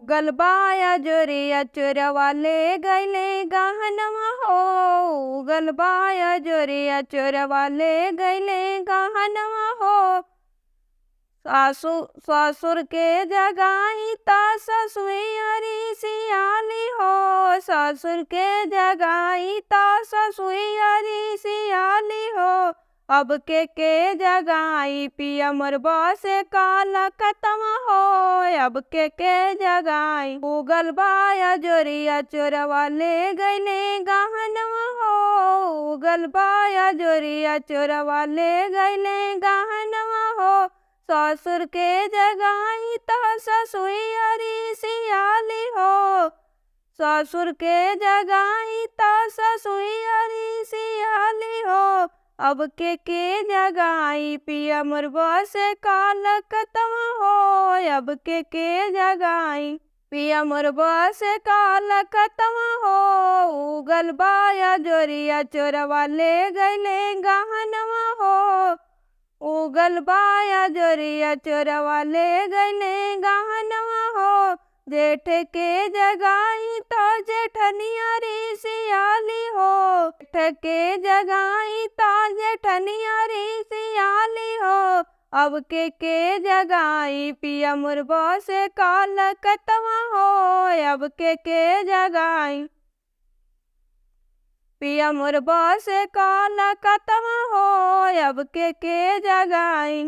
गलबाया जोरिया चोरवा ले गईले गहनवा हो। गलबाया जोरिया चोरवा ले गईले गहनवा हो। ससुर के जगाई ता ससुरी सियाली हो। ससुर के जगाई ता ससुरी सियाली हो। अब के जगाई पिया मोर बसे काला कतवा हो। अब के जगाई उगल बाया जोरिया चोरवा ले गईले गहनवा हो। उगल बाया जोरिया चोरवा ले गईले गहनवा हो। ससुर के जगाई ता ससुरी सियाली हो। ससुर के जगाई ता ससुरी सियाली हो। अब के जगाई पिया मोर बसे काला कतवा हो। अब के जगाई पिया मोर बसे काला कतवा हो। उगल बाया जोरिया चोरवा ले गईले गहनवा हो। उगल बाया जोरिया चोरवा ले गईले गहनवा हो। जेठ के जगाई तो जेठनिया री सियाली हो। जेठ के जगाई तो जेठनिया री सियाली हो। अब के जगाई पिया मोर बसे काला कतवा हो। अब के जगाई पिया मोर बसे काला कतवा हो। अब के जगाई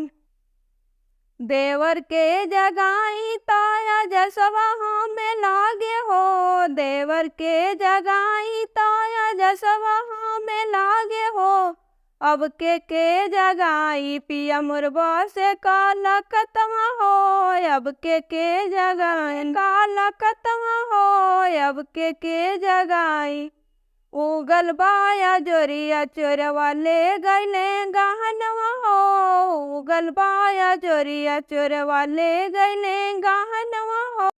देवर के जगाई ताया जसवा हमें लागे हो। देवर के जगाई ताया जसवा हमें लागे हो। अब के जगाई पिया मोर बसे काला कतवा हो। अब के जगाई काला कतवा हो। अब के जगाई उगल बाया जोरिया चोरवा ले गईले गहनवा हो। उगल बाया जोरिया चोरवा ले गईले गहनवा हो।